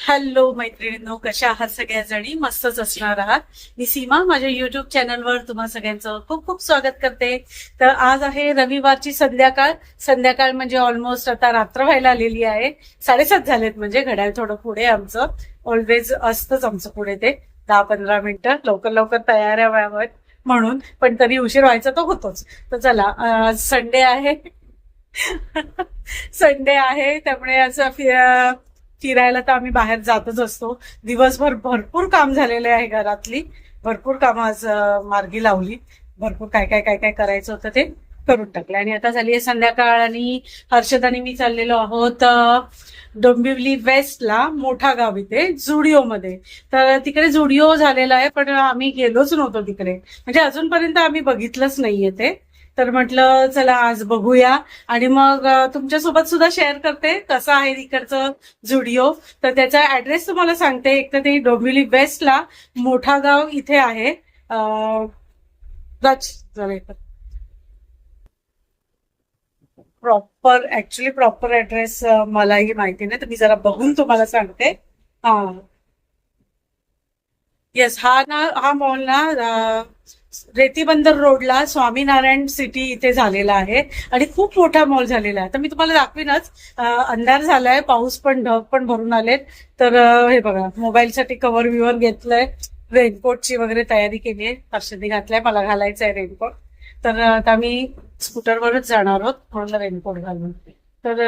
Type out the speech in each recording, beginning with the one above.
Hello मैत्रिणींनो, कशा आहात सगळ्याजणी? मस्तच असणार आहात. मी सीमा, माझ्या युट्यूब चॅनलवर तुम्हा सगळ्यांचं खूप खूप स्वागत करते. तर आज आहे रविवारची संध्याकाळ. संध्याकाळ म्हणजे ऑलमोस्ट आता रात्र व्हायला आलेली आहे. 7:30 झालेत, म्हणजे घड्याळ थोडं पुढे आमचं. ऑलवेज असतंच आमचं पुढे ते 10-15 मिनिटं लवकर लवकर तयाऱ्या व्हाव्यात म्हणून, पण तरी उशीर व्हायचा तो होतोच. तर चला, संडे आहे. संडे आहे त्यामुळे असं फिरायला तर आम्ही बाहेर जातच असतो. दिवसभर भरपूर काम झालेले आहे घरातली. भरपूर कामं आज मार्गी लावली. भरपूर काय काय काय काय करायचं होतं ते करून टाकलं. आणि आता झाली आहे संध्याकाळ आणि हर्षद आणि मी चाललेलो आहोत डोंबिवली वेस्टला, मोठा गाव इथे झुडिओमध्ये. तर तिकडे झुडिओ झालेला आहे, पण आम्ही गेलोच नव्हतो तिकडे. म्हणजे अजूनपर्यंत आम्ही बघितलंच नाहीये ते. तर म्हटलं चला आज बघूया आणि मग तुमच्यासोबत सुद्धा शेअर करते कसं आहे इकडचं झुडिओ. तर त्याचा ऍड्रेस तुम्हाला सांगते. एक तर ते डोंबिवली वेस्टला मोठा गाव इथे आहे. प्रॉपर ऍड्रेस मलाही माहिती नाही, तर मी जरा बघून तुम्हाला सांगते. हा, येस, हा मॉल ना रेतीबंदर रोडला स्वामीनारायण सिटी इथे झालेला आहे आणि खूप मोठा मॉल झालेला आहे. तर मी तुम्हाला दाखवीनच. अंधार झालाय, पाऊस पण, ढग पण भरून आलेत. तर हे बघा, मोबाईलसाठी कव्हर विवर घेतलंय, रेनकोटची वगैरे तयारी केली आहे. हर्षदने घातलाय, मला घालायचं आहे रेनकोट. तर आता मी स्कूटरवरच जाणार आहोत म्हणून रेनकोट घालून. तर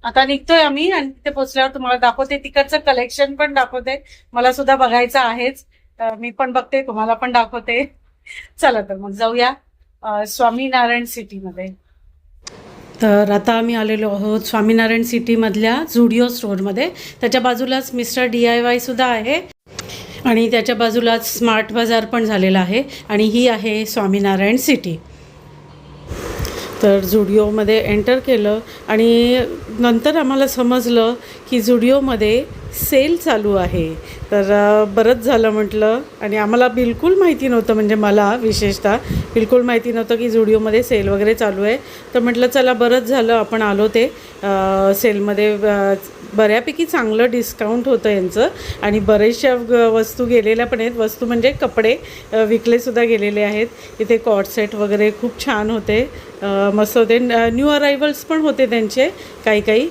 आता निघतोय आम्ही आणि तिथे पोहोचल्यावर तुम्हाला दाखवते, तिकडचं कलेक्शन पण दाखवते. मला सुद्धा बघायचं आहेच. मी पण बघते, तुम्हाला पण दाखवते. चला तर मग जाऊया स्वामीनारायण सिटीमध्ये. तर आता आम्ही आलेलो आहोत स्वामीनारायण सिटीमधल्या झुडिओ स्टोअरमध्ये. त्याच्या बाजूलाच मिस्टर DIY सुद्धा आहे आणि त्याच्या बाजूलाच स्मार्ट बाजार पण झालेला आहे. आणि ही आहे स्वामीनारायण सिटी. तर झुडिओमध्ये एंटर केलं आणि नंतर आम्हाला समजलं की झुडिओमध्ये सेल चालू आहे. तर बरंच झालं म्हटलं. आणि आम्हाला बिलकुल माहिती नव्हतं, म्हणजे मला विशेषतः बिलकुल माहिती नव्हतं की झुडिओमध्ये सेल वगैरे चालू आहे. तर म्हटलं चला बरंच झालं आपण आलो ते सेलमध्ये. बऱ्यापैकी चांगलं डिस्काउंट होतं यांचं आणि बरेचशा वस्तू गेलेल्या पण आहेत. वस्तू म्हणजे कपडे विकलेसुद्धा गेलेले आहेत. इथे कॉट सेट वगैरे खूप छान होते, मस्त होते. न्यू अरायवल्स पण होते त्यांचे, काही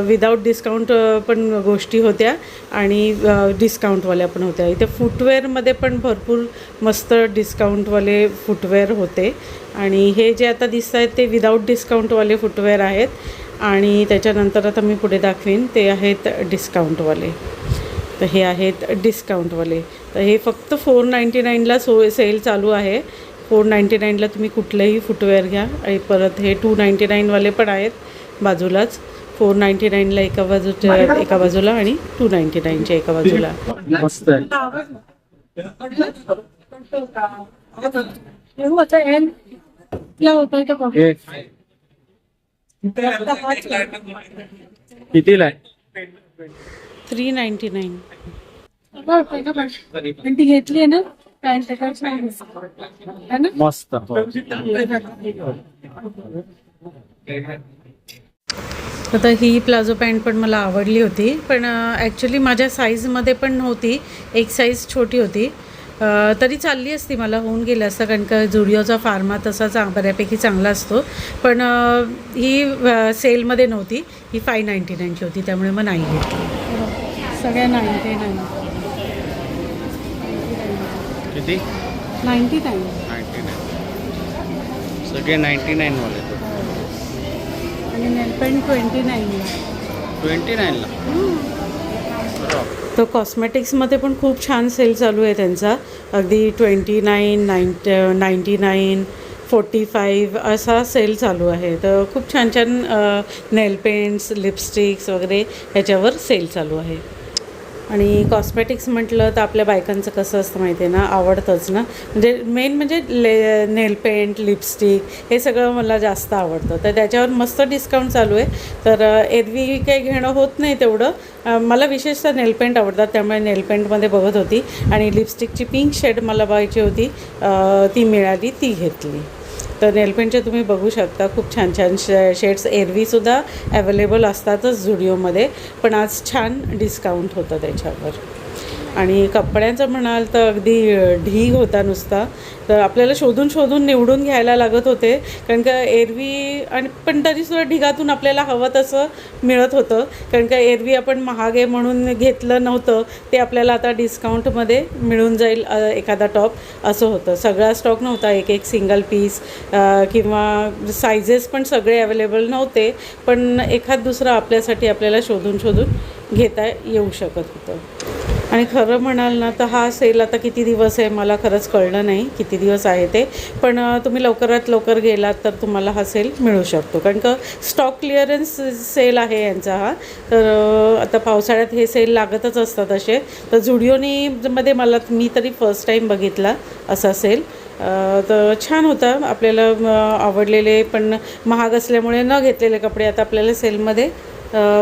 विदाऊट डिस्काउंट पण गोष्टी होत्या आणि डिस्काउंटवाल्या पण होत्या. इथे फुटवेअरमध्ये पण भरपूर मस्त डिस्काउंटवाले फुटवेअर होते. आणि हे जे आता दिसत आहेत ते विदाऊट डिस्काउंटवाले फुटवेअर आहेत. आणि त्याच्यानंतर आता मी पुढे दाखवीन ते आहेत डिस्काउंटवाले. तर हे आहेत डिस्काउंटवाले. तर हे फक्त 499ला सेल चालू आहे. 499ला तुम्ही कुठलंही फुटवेअर घ्या. आणि परत हे 299वाले पण आहेत बाजूलाच. 499ला एका बाजूला आणि 299च्या एका बाजूला. मस्त आहे. कितीला आहे? 399. ती घेतली आहे ना पॅन्ट मस्त. आता ही प्लाझो पॅन्ट पण मला आवडली होती, पण ॲक्च्युली माझ्या साईजमध्ये पण नव्हती. एक साईज छोटी होती. तरी चालली असती, मला होऊन गेलं असतं, कारण का झुडिओचा फार्मा तसा बऱ्यापैकी चांगला असतो. पण ही सेलमध्ये नव्हती, ही 599ची होती, त्यामुळे मग नाही घेतली. सगळ्या 99. किती? 99. 99. सगळे 99 वाले. आणि नेलपेंट 29ला. 29ला. तर कॉस्मेटिक्समध्ये पण खूप छान सेल चालू आहे त्यांचा. अगदी 29, 99, 45 असा सेल चालू आहे. तर खूप छान छान नेल पेंट्स, लिपस्टिक्स वगैरे ह्याच्यावर सेल चालू आहे. आणि कॉस्मेटिक्स म्हटलं तर आपल्या बायकांचं कसं असतं माहिती आहे ना, आवडतंच ना. म्हणजे मेन म्हणजे नेल पेंट, लिपस्टिक हे सगळं मला जास्त आवडतं. तर त्याच्यावर मस्त डिस्काउंट चालू आहे. तर एरवी काही घेणं होत नाही तेवढं. मला विशेषतः नेल पेंट आवडतात, त्यामुळे नेल पेंटमध्ये बघत होती. आणि लिपस्टिकची पिंक शेड मला बघायची होती, ती मिळाली, ती घेतली. तर नेलपेंटचे तुम्ही बघू शकता खूप छान छान शेड्स एरवीसुद्धा अवेलेबल असतातच झुडिओमध्ये, पण आज छान डिस्काउंट होतं त्याच्यावर. आणि कपड्यांचं म्हणाल तर अगदी ढीग होता नुसता. तर आपल्याला शोधून शोधून निवडून घ्यायला लागत होते, कारण का एरवी आणि पण तरीसुद्धा ढिगातून आपल्याला हवं तसं मिळत होतं. कारण का एरवी आपण महाग आहे म्हणून घेतलं नव्हतं, ते आपल्याला आता डिस्काउंटमध्ये मिळून जाईल एखादा टॉप असं होतं. सगळा स्टॉक नव्हता, एक एक सिंगल पीस किंवा सायझेस पण सगळे अवेलेबल नव्हते, पण एखाद दुसरं आपल्यासाठी आपल्याला शोधून शोधून घेता येऊ शकत होतं. आणि खरं म्हणाल ना तर हा सेल आता किती दिवस आहे मला खरंच कळलं नाही किती दिवस आहे ते, पण तुम्ही लवकरात लवकर गेलात तर तुम्हाला हा सेल मिळू शकतो, कारण का स्टॉक क्लिअरन्स सेल आहे यांचा हा. तर आता पावसाळ्यात हे सेल लागतच असतात असे. तर झुडिओनीमध्ये मी तरी फर्स्ट टाईम बघितला असा सेल. तर छान होता, आपल्याला आवडलेले पण महाग असल्यामुळे न घेतलेले कपडे आता आपल्याला सेलमध्ये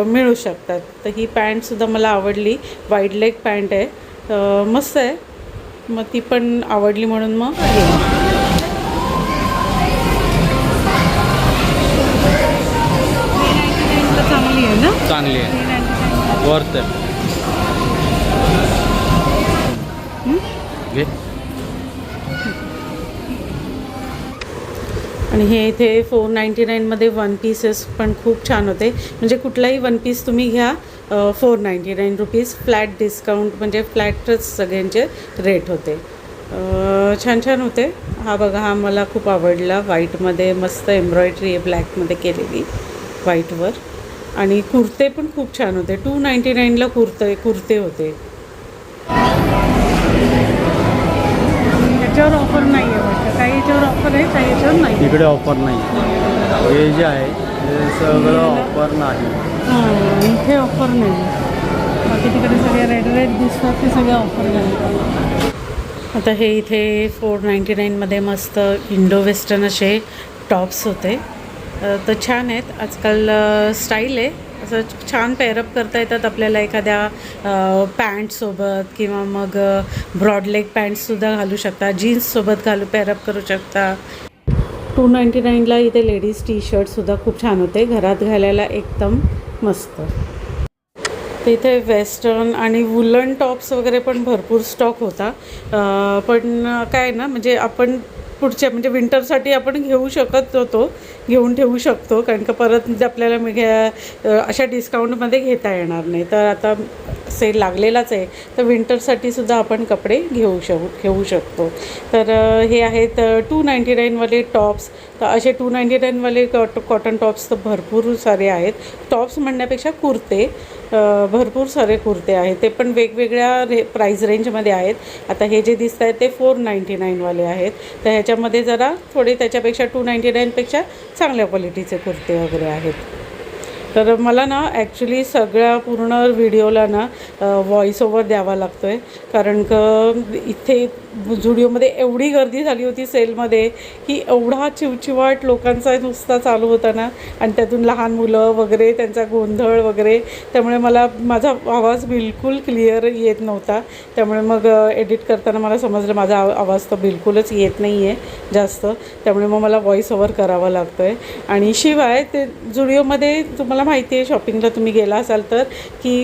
मिळू शकतात. तर ही पॅन्टसुद्धा मला आवडली, वाईड लेग पॅन्ट आहे, मस्त आहे, मग ती पण आवडली म्हणून मग चांगली आहे ना, चांगली आहे, वर्थ आहे. घे. आणि हे इथे 499मध्ये वन पीसेस पण खूप छान होते. म्हणजे कुठलाही वन पीस तुम्ही घ्या 499 रुपीज फ्लॅट डिस्काउंट, म्हणजे फ्लॅटच सगळ्यांचे रेट होते. छान छान होते. हा बघा, हा मला खूप आवडला, व्हाईटमध्ये मस्त एम्ब्रॉयडरी आहे ब्लॅकमध्ये केलेली व्हाईटवर. आणि कुर्ते पण खूप छान होते. 299ला कुर्ते होते. याच्यावर ऑफर नाही आहे वाटतं, काही याच्यावर ऑफर आहे, काही याच्यावर नाही. इकडे ऑफर नाही, हे जे आहे ते सगळं ऑफर नाही. हां, इथे ऑफर नाही. बाकी तिकडे सगळे रेड दिसतात ते सगळे ऑफर घालतात. आता हे इथे 499मध्ये मस्त इंडो वेस्टर्न असे टॉप्स होते. तर छान आहेत, आजकाल स्टाईल आहे, असं छान पेअरअप करता येतात आपल्याला एखाद्या पॅन्टसोबत, किंवा मग ब्रॉड लेग पॅन्टसुद्धा घालू शकता, जीन्ससोबत पेअरअप करू शकता. 299ला इथे लेडीज टी शर्टसुद्धा खूप छान होते, घरात घालायला एकदम मस्त. तर इथे वेस्टर्न आणि वुलन टॉप्स वगैरे पण भरपूर स्टॉक होता. पण काय ना, म्हणजे आपण पुढच्या म्हणजे विंटरसाठी आपण घेऊ शकत होतो, घेऊन ठेवू शकतो, कारण का परत आपल्याला अशा डिस्काउंटमध्ये घेता येणार नाही. तर आता सेल लागलेलाच आहे, तर विंटरसाठी सुद्धा आपण कपडे घेऊ शकतो. तर हे आहेत 299वाले टॉप्स. तर असे 299वाले कॉटन टॉप्स तर भरपूर सारे आहेत. टॉप्स म्हणण्यापेक्षा कुर्ते, भरपूर सारे कुर्ते आहेत, ते पण वेगवेगळ्या प्राईस रेंजमध्ये आहेत. आता हे जे दिसत आहेत ते 499वाले आहेत. तर ह्याच्यामध्ये जरा थोडे त्याच्यापेक्षा 299पेक्षा चांगल्या क्वालिटीचे कुर्ते वगैरे आहेत. तर मला ना ॲक्च्युली सगळ्या पूर्ण व्हिडिओला ना व्हॉईस ओव्हर द्यावा लागतो आहे, कारण का इथे झुडिओमध्ये एवढी गर्दी झाली होती सेलमध्ये की एवढा चिवचिवाट लोकांचा नुसता चालू होता ना, आणि त्यातून लहान मुलं वगैरे त्यांचा गोंधळ वगैरे, त्यामुळे माझा आवाज बिलकुल क्लिअर येत नव्हता. त्यामुळे मग एडिट करताना मला समजलं माझा आवाज तर बिलकुलच येत नाही आहे जास्त, त्यामुळे मग मला व्हॉईस ओव्हर करावा लागतो आहे. आणि शिवाय ते झुडिओमध्ये तुम्हाला माहिती आहे, शॉपिंगला तुम्ही गेला असाल तर की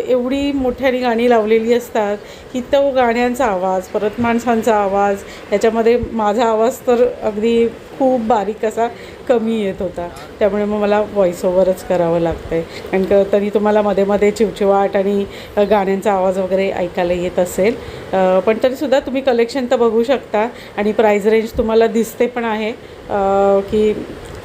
एवढी मोठ्याने गाणी लावलेली असतात की तो गाण्यांचा आवाज, परत माणसांचा आवाज, याच्यामध्ये माझा आवाज तर अगदी खूप बारीक असा कमी येत होता. त्यामुळे मग मला व्हॉईस ओव्हरच करावं लागतं आहे, कारण का तरी तुम्हाला मध्ये मध्ये चिवचिवाट आणि गाण्यांचा आवाज वगैरे ऐकायला येत असेल. पण तरीसुद्धा तुम्ही कलेक्शन तर बघू शकता, आणि प्राईज रेंज तुम्हाला दिसते पण आहे की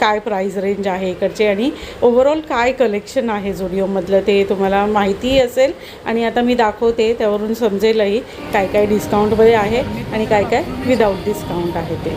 काय प्राईज रेंज आहे इकडचे, आणि ओव्हरऑल काय कलेक्शन आहे झुडिओमधलं ते तुम्हाला माहितीही असेल. आणि आता मी दाखवते, त्यावरून समजेलही काय काय डिस्काउंटमध्ये आहे आणि काय काय विदाऊट डिस्काउंट आहे ते.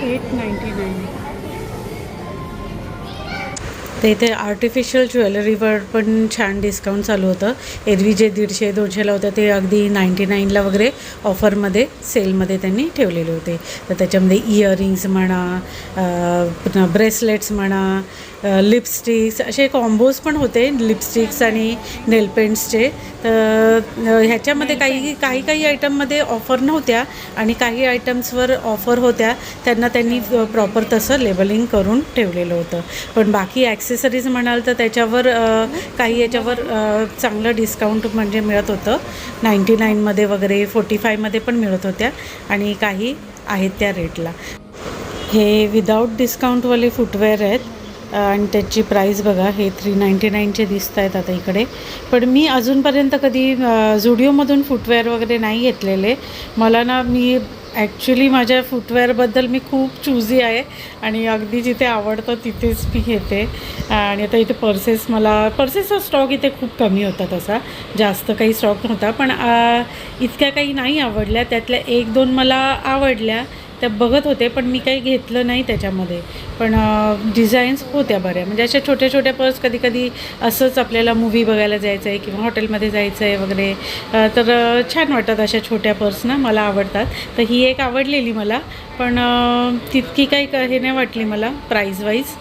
$899. ते इथे आर्टिफिशियल ज्वेलरीवर पण छान डिस्काउंट चालू होतं. एरवी जे 150-200ला होतं ते अगदी 99ला वगैरे ऑफरमध्ये सेलमध्ये त्यांनी ठेवलेले होते. तर त्याच्यामध्ये इयरिंग्स म्हणा, पुन्हा ब्रेसलेट्स म्हणा, लिपस्टिक्स असे कॉम्बोज पण होते लिपस्टिक्स आणि नेलपेंट्सचे. तर ह्याच्यामध्ये काही आयटममध्ये ऑफर नव्हत्या आणि काही आयटम्सवर ऑफर होत्या. त्यांनी प्रॉपर तसं लेबलिंग करून ठेवलेलं होतं. पण बाकी ॲक्सेसरीज म्हणाल तर त्याच्यावर काही याच्यावर चांगलं डिस्काउंट म्हणजे मिळत होतं. 99मध्ये वगैरे 45मध्ये पण मिळत होत्या आणि काही आहेत त्या रेटला. हे विदाऊट डिस्काउंटवाले फुटवेअर आहेत आणि त्याची प्राईस बघा, हे 399चे दिसत आहेत आता इकडे. पण मी अजूनपर्यंत कधी झुडिओमधून फुटवेअर वगैरे नाही घेतलेले. मला ना, मी ॲक्च्युली माझ्या फुटवेअरबद्दल मी खूप चूझी आहे आणि अगदी जिथे आवडतं तिथेच मी घेते. आणि आता इथे पर्सेसचा स्टॉक इथे खूप कमी होता, तसा जास्त काही स्टॉक नव्हता. पण इतक्या काही नाही आवडल्या. त्यातल्या 1-2 मला आवडल्या, त्या बघत होते, पण मी काही घेतलं नाही त्याच्यामध्ये. पण डिझाईन्स होत्या बऱ्या, म्हणजे अशा छोट्या छोट्या पर्स कधी असंच आपल्याला मूवी बघायला जायचं आहे किंवा हॉटेलमध्ये जायचं आहे वगैरे, तर छान वाटतात अशा छोट्या पर्स ना, मला आवडतात. तर ही एक आवडलेली मला, पण तितकी काही हे नाही वाटली मला प्राईज वाईज,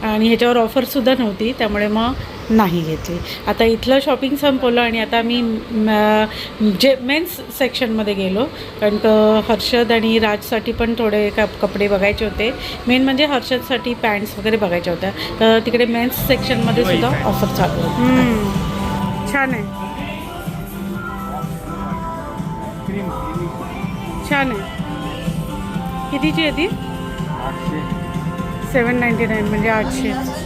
आणि ह्याच्यावर ऑफरसुद्धा नव्हती, त्यामुळे मग नाही घेतली. आता इथलं शॉपिंग संपवलं आणि आता मी जे मेन्स सेक्शनमध्ये गेलो, कारण हर्षद आणि राजसाठी पण थोडे कपडे बघायचे होते. मेन म्हणजे हर्षदसाठी पॅन्ट्स वगैरे बघायच्या होत्या. तर तिकडे मेन्स सेक्शनमध्ये सुद्धा ऑफर चालू होती. छान आहे, छान आहे. कितीची आहे ती? 799 म्हणजे 800.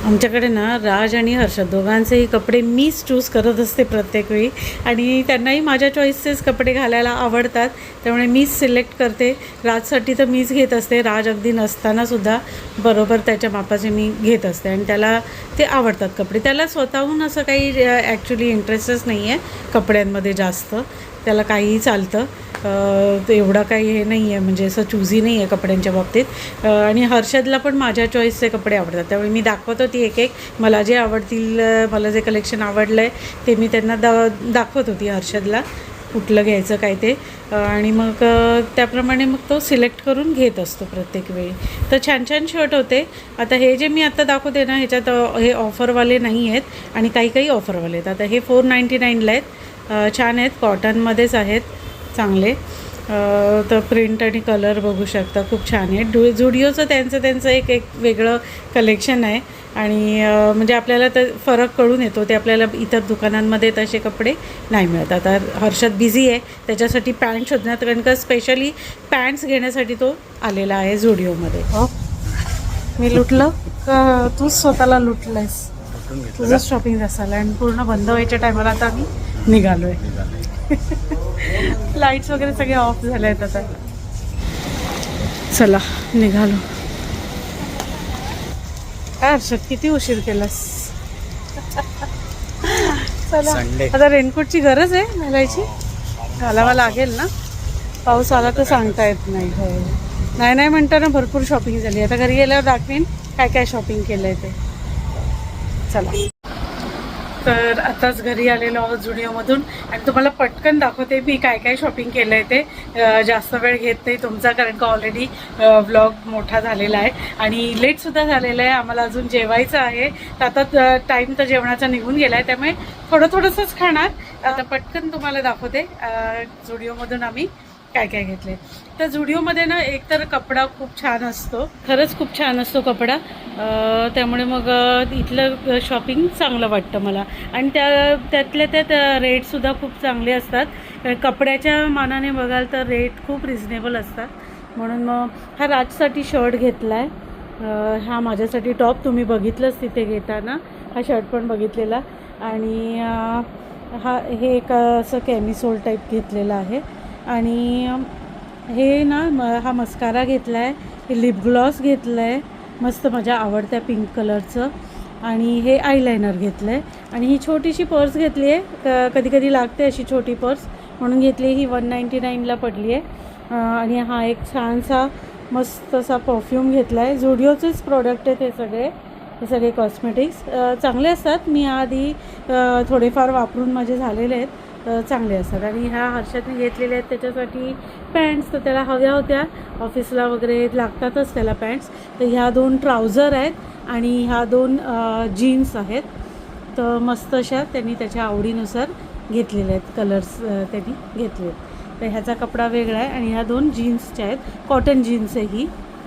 आमच्याकडे ना राज आणि हर्षद दोघांचेही कपडे मीच चूज करत असते प्रत्येक वेळी, आणि त्यांनाही माझ्या चॉईसचेच कपडे घालायला आवडतात, त्यामुळे मीच सिलेक्ट करते. राजसाठी तर मीच घेत असते. राज अगदी नसतानासुद्धा बरोबर त्याच्या मापाचे मी घेत असते आणि त्याला ते आवडतात कपडे. त्याला स्वतःहून असं काही ॲक्च्युली इंटरेस्टच नाही आहे कपड्यांमध्ये जास्त. त्याला काहीही चालतं, एवढा काही हे नाही आहे, म्हणजे असं चूझी नाही आहे कपड्यांच्या बाबतीत. आणि हर्षदला पण माझ्या चॉईसचे कपडे आवडतात, त्यामुळे मी दाखवत होती एक मला जे आवडतील, मला जे कलेक्शन आवडलं आहे ते मी त्यांना दाखवत होती हर्षदला, कुठलं घ्यायचं काय ते, आणि मग त्याप्रमाणे मग तो सिलेक्ट करून घेत असतो प्रत्येक वेळी. तर छान छान शर्ट होते. आता हे जे मी आत्ता दाखवते ना, ह्याच्यात हे ऑफरवाले नाही आहेत आणि काही ऑफरवाले आहेत. आता हे 499ला आहेत, छान आहेत, कॉटनमध्येच आहेत, चांगले. तर प्रिंट आणि कलर बघू शकता, खूप छान आहे. झुडिओचं त्यांचं एक वेगळं कलेक्शन आहे आणि म्हणजे आपल्याला तर फरक कळून येतो, ते आपल्याला इतर दुकानांमध्ये तसे कपडे नाही मिळत. आता हर्षद बिझी आहे, त्याच्यासाठी पॅन्ट शोधण्यात, कारण का स्पेशली पॅन्ट्स घेण्यासाठी तो आलेला आहे झुडिओमध्ये. हो, मी लुटलं का तूच स्वतःला लुटलंयस? तुझं शॉपिंग असायला आणि पूर्ण बंद व्हायच्या टायमाला आता आम्ही निघालो आहे. लाईट्स वगैरे सगळे ऑफ झाले आहेत आता. चला निघालो. काय हर्षद, किती उशीर केलास? चला, आता रेनकोटची गरज आहे घालायची, घालावा लागेल ना, पाऊस आला तर सांगता येत नाही. नाही म्हणताना भरपूर शॉपिंग झाली. आता घरी गेल्यावर दाखवीन काय शॉपिंग केलं आहे ते. चला, तर आताच घरी आलेलो आहोत झुडिओमधून आणि तुम्हाला पटकन दाखवते मी काय शॉपिंग केलं आहे ते. जास्त वेळ घेत नाही तुमचा, कारण का ऑलरेडी व्लॉग मोठा झालेला आहे आणि लेटसुद्धा झालेला आहे. आम्हाला अजून जेवायचं आहे, तर आता टाईम तर जेवणाचा निघून गेला आहे, त्यामुळे थोडंसंच खाणार. आता पटकन तुम्हाला दाखवते झुडिओमधून आम्ही काय घेतले. तर झुडिओमध्ये ना एकतर कपडा खूप छान असतो, खरंच खूप छान असतो कपडा, त्यामुळे मग इथलं शॉपिंग चांगलं वाटतं मला. आणि त्यातल्या त्यात रेटसुद्धा खूप चांगले असतात. कपड्याच्या मानाने बघाल तर रेट खूप रिझनेबल असतात. म्हणून मग हा राजसाठी शर्ट घेतला आहे, हा माझ्यासाठी टॉप तुम्ही बघितलंच तिथे घेताना, हा शर्ट पण बघितलेला. आणि हे एक असं कॅमिसोल टाईप घेतलेलं आहे. आणि हे ना, हा मस्कारा घेतला आहे, हे लिप ग्लॉस घेतलं आहे मस्त माझ्या आवडत्या पिंक कलरचं. आणि हे आयलायनर घेतलं आहे आणि ही छोटीशी पर्स घेतली आहे, कधी कधी लागते अशी छोटी पर्स म्हणून घेतली. ही 199ला पडली आहे. आणि हा एक छानसा मस्त असा परफ्यूम घेतला आहे. झुडिओचेच प्रोडक्ट आहेत हे सगळे कॉस्मेटिक्स चांगले असतात. मी आधी थोडेफार वापरून माझे झालेले आहेत, चांगले असतात. आणि ह्या हर्षदने घेतलेले आहेत त्याच्यासाठी पॅन्ट्स, तर त्याला हव्या होत्या, ऑफिसला वगैरे लागतातच त्याला पॅन्ट्स. तर ह्या 2 ट्राउझर आहेत आणि ह्या 2 जीन्स आहेत. तर मस्त अशा त्यांनी त्याच्या आवडीनुसार घेतलेल्या आहेत, कलर्स त्यांनी घेतले आहेत. तर ह्याचा कपडा वेगळा आहे आणि ह्या 2 जीन्सच्या आहेत. कॉटन जीन्स आहे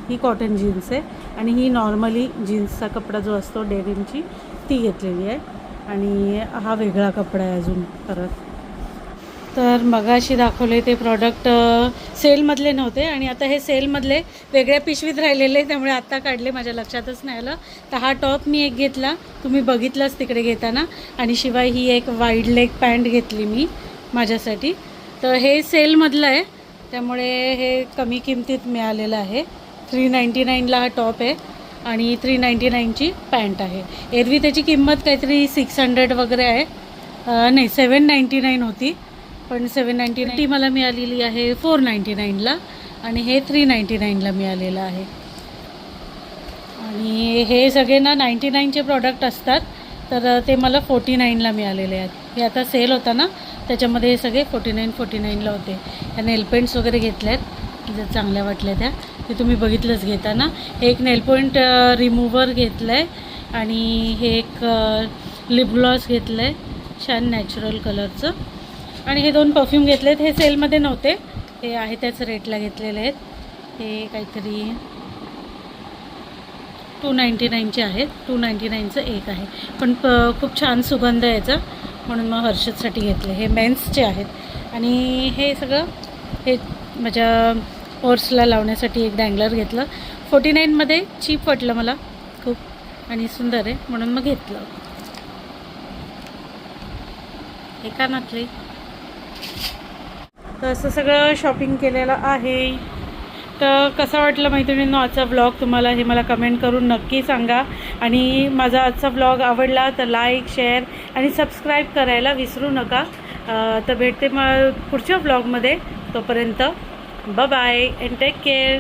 ही कॉटन जीन्स आहे आणि ही नॉर्मली जीन्सचा कपडा जो असतो डेनिमची ती घेतलेली आहे. आणि हा वेगळा कपडा आहे अजून परत. तर मगाशी दाखवले ते प्रॉडक्ट सेलमधले नव्हते आणि आता हे सेलमधले वेगळ्या पिशवीत राहिलेले, त्यामुळे आत्ता काढले, माझ्या लक्षातच नाही आलं. तर हा टॉप मी एक घेतला, तुम्ही बघितलाच तिकडे घेताना. आणि शिवाय ही एक वाईड लेग पॅन्ट घेतली मी माझ्यासाठी. तर हे सेलमधलं आहे त्यामुळे हे कमी किमतीत मिळालेलं आहे. 399ला हा टॉप आहे आणि 399ची पॅन्ट आहे. एरवी त्याची किंमत काहीतरी 600 वगैरे आहे, नाही 799 होती, पण 799 ती मला मिळालेली आहे 499ला आणि हे 399ला मिळालेलं आहे. आणि हे सगळे ना 99चे प्रॉडक्ट असतात, तर ते मला 49ला मिळालेले आहेत. हे आता सेल होता ना त्याच्यामध्ये हे सगळे 49ला होते. ह्या नेलपेंट्स वगैरे घेतल्या आहेत, जर चांगल्या वाटल्या त्या, ते तुम्ही बघितलंच घेताना. हे एक नेलपॉइंट रिमूव्हर घेतलं आहे आणि हे एक लिप ग्लॉस घेतलं आहे छान नॅचरल कलरचं. आणि हे 2 परफ्यूम घेतले आहेत, हे सेलमध्ये नव्हते, हे आहे त्याच रेटला घेतलेले आहेत. हे काहीतरी 299चे आहेत, 299चं एक आहे, पण खूप छान सुगंध आहे याचा, म्हणून मग हर्षदसाठी घेतले. हे मेन्सचे आहेत. आणि हे सगळं हे माझ्या पर्सला लावण्यासाठी एक डँगलर घेतलं. 49मध्ये चीप वाटलं मला खूप आणि सुंदर आहे म्हणून मग घेतलं. हे कानातले. तर असं सगळं शॉपिंग केलेलं आहे. तर कसा वाटलं मैत्रिणींनो आजचा व्लॉग तुम्हाला, हे मला कमेंट करून नक्की सांगा. आणि माझा आजचा व्लॉग आवडला तर लाईक, शेअर आणि सबस्क्राईब करायला विसरू नका. तर भेटते मग पुढच्या व्लॉगमध्ये. तोपर्यंत bye bye and take care.